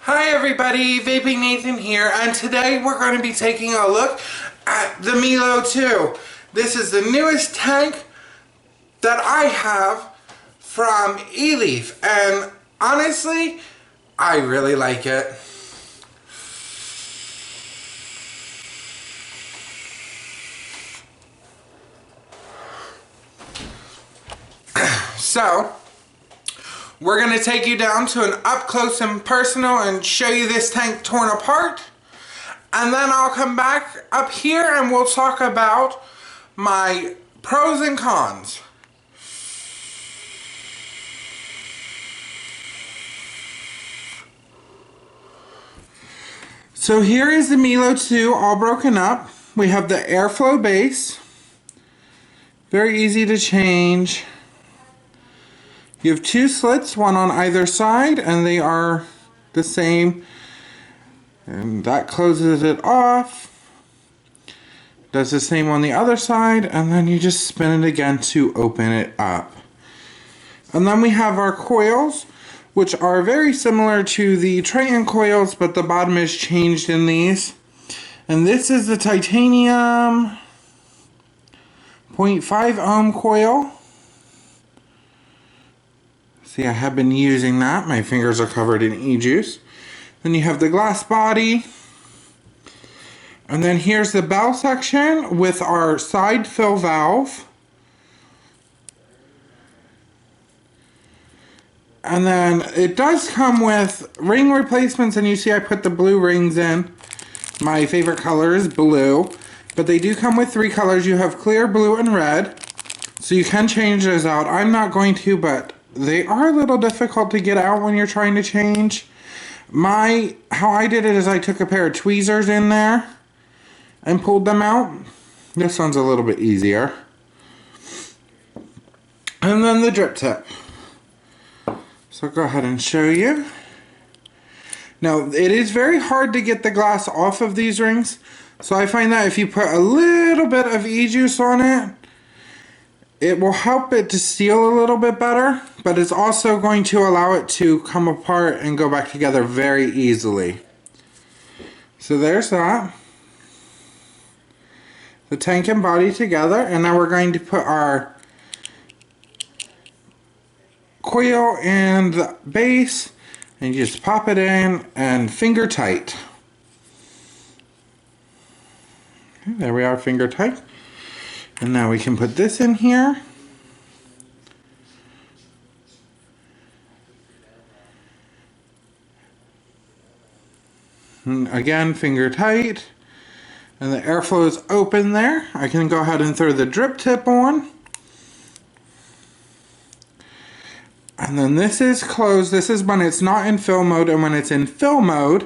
Hi everybody, Vaping Nathan here, and today we're going to be taking a look at the Melo 2. This is the newest tank that I have from Eleaf, and honestly, I really like it. So, we're going to take you down to an up close and personal and show you this tank torn apart. And then I'll come back up here and we'll talk about my pros and cons. So here is the Melo 2 all broken up. We have the airflow base. Very easy to change. You have two slits, one on either side, and they are the same. And that closes it off. Does the same on the other side, and then you just spin it again to open it up. And then we have our coils, which are very similar to the Triton coils, but the bottom is changed in these. And this is the titanium 0.5 ohm coil. See, I have been using that. My fingers are covered in e-juice. Then you have the glass body. And then here's the bell section with our side fill valve. And then it does come with ring replacements, and you see I put the blue rings in. My favorite color is blue. But they do come with three colors. You have clear, blue, and red. So you can change those out. I'm not going to, but they are a little difficult to get out when you're trying to change. How I did it is I took a pair of tweezers in there and pulled them out. This one's a little bit easier. And then the drip tip. So I'll go ahead and show you. Now, it is very hard to get the glass off of these rings. So I find that if you put a little bit of e-juice on it, it will help it to seal a little bit better, but it's also going to allow it to come apart and go back together very easily. So there's that. The tank and body together, and now we're going to put our coil and the base, and you just pop it in and finger tight. Okay, there we are, finger tight. And now we can put this in here. And again, finger tight. And the airflow is open there. I can go ahead and throw the drip tip on. And then this is closed. This is when it's not in fill mode. And when it's in fill mode,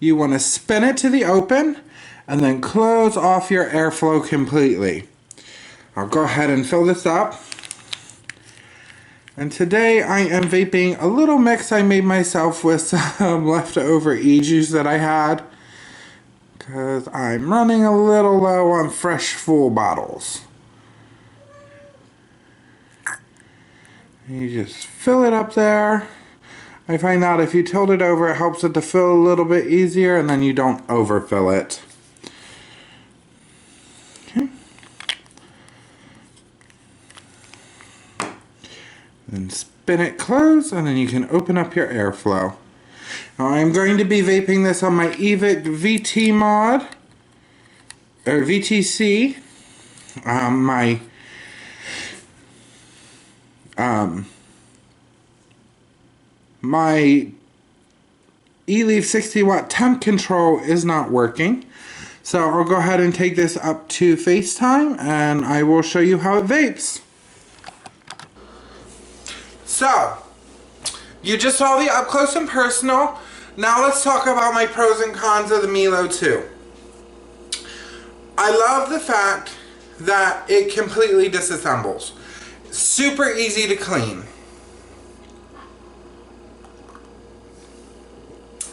you want to spin it to the open and then close off your airflow completely. I'll go ahead and fill this up. And today I am vaping a little mix I made myself with some leftover e-juice that I had, because I'm running a little low on fresh full bottles. You just fill it up there. I find that if you tilt it over, it helps it to fill a little bit easier, and then you don't overfill it. Then spin it closed, and then you can open up your airflow. Now I'm going to be vaping this on my Evic VT mod, or VTC. My Eleaf 60 watt temp control is not working. So I'll go ahead and take this up to FaceTime, and I will show you how it vapes. So, you just saw the up close and personal. Now let's talk about my pros and cons of the Melo 2. I love the fact that it completely disassembles. Super easy to clean.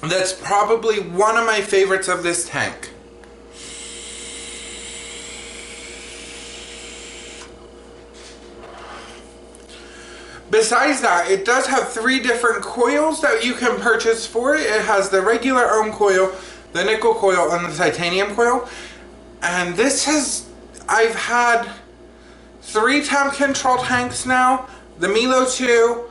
That's probably one of my favorites of this tank. besides that, it does have 3 different coils that you can purchase for it. It has the regular ohm coil, the nickel coil, and the titanium coil. And this has, I've had 3 temp control tanks now. The Melo 2,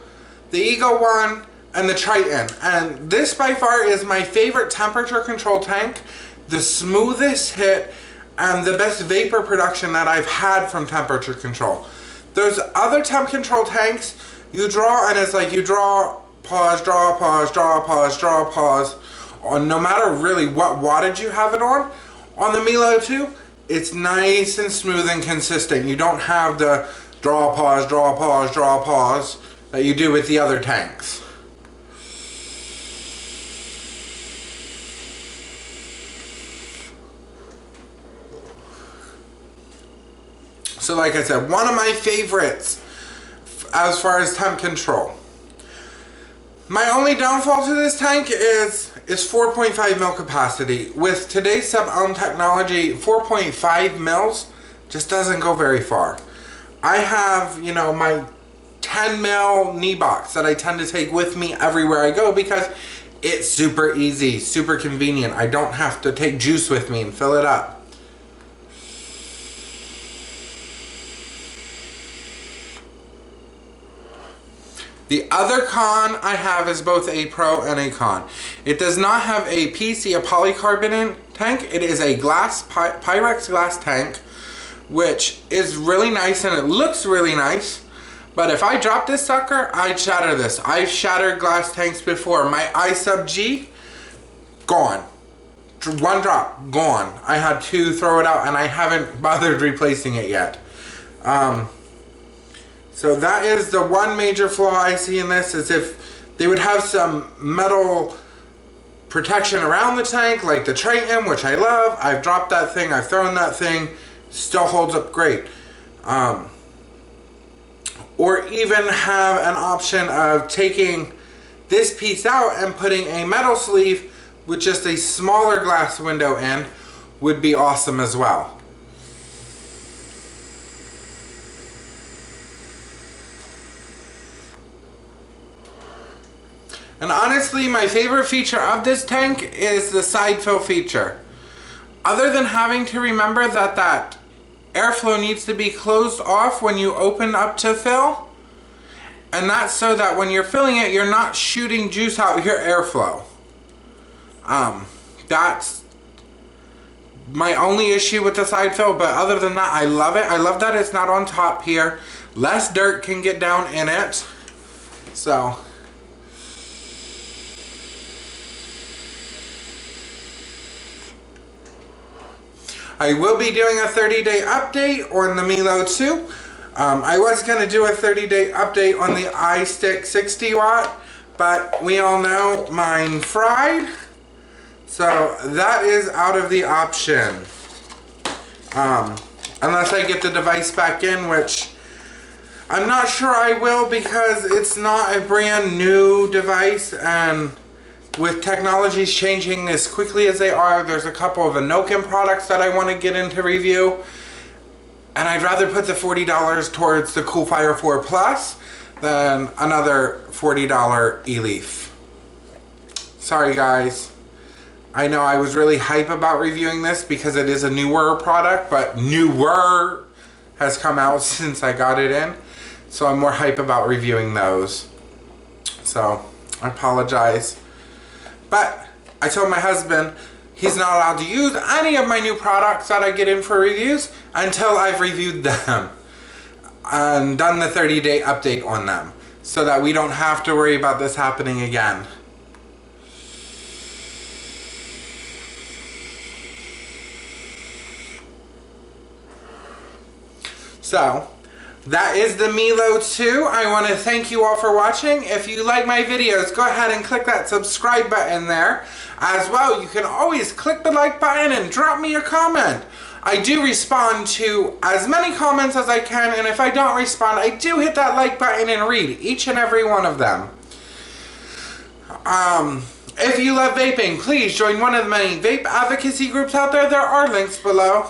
the Eagle 1, and the Triton. And this by far is my favorite temperature control tank, the smoothest hit, and the best vapor production that I've had from temperature control. Those other temp control tanks, you draw and it's like you draw, pause, draw, pause, draw, pause, draw, pause. On no matter really what wattage you have it on. On the Melo 2, it's nice and smooth and consistent. You don't have the draw, pause, draw, pause, draw, pause that you do with the other tanks. So like I said, one of my favorites as far as temp control. My only downfall to this tank is 4.5 mil capacity. With today's sub-ohm technology, 4.5 mils just doesn't go very far. I have, you know, my 10 mil knee box that I tend to take with me everywhere I go because it's super easy, super convenient. I don't have to take juice with me and fill it up. The other con I have is both a pro and a con. It does not have a PC, a polycarbonate tank. It is a glass, Pyrex glass tank, which is really nice and it looks really nice. But if I drop this sucker, I'd shatter this. I've shattered glass tanks before. My I sub G, gone. One drop, gone. I had to throw it out and I haven't bothered replacing it yet. So that is the one major flaw I see in this, is if they would have some metal protection around the tank, like the Triton, which I love. I've dropped that thing, I've thrown that thing, still holds up great. Or even have an option of taking this piece out and putting a metal sleeve with just a smaller glass window in would be awesome as well. And honestly, my favorite feature of this tank is the side fill feature. Other than having to remember that that airflow needs to be closed off when you open up to fill, and that's so that when you're filling it, you're not shooting juice out your airflow. That's my only issue with the side fill, but other than that, I love it. I love that it's not on top here. Less dirt can get down in it. So I will be doing a 30-day update on the Melo 2. I was going to do a 30-day update on the iStick 60 watt, but we all know mine fried. So that is out of the option. Unless I get the device back in, which I'm not sure I will because it's not a brand new device, and with technologies changing as quickly as they are, there's a couple of Inokin products that I want to get into review. And I'd rather put the $40 towards the Coolfire 4 Plus than another $40 Eleaf. Sorry guys. I know I was really hype about reviewing this because it is a newer product, but newer has come out since I got it in. So I'm more hype about reviewing those. So I apologize. But I told my husband he's not allowed to use any of my new products that I get in for reviews until I've reviewed them and done the 30-day update on them, so that we don't have to worry about this happening again. So that is the Melo 2. I want to thank you all for watching. If you like my videos, go ahead and click that subscribe button there. As well, you can always click the like button and drop me a comment. I do respond to as many comments as I can, and if I don't respond, I do hit that like button and read each and every one of them. If you love vaping, please join one of the many vape advocacy groups out there. There are links below.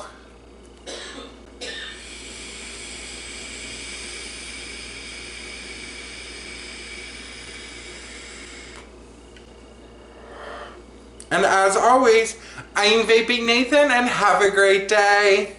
And as always, I'm Vaping Nathan, and have a great day.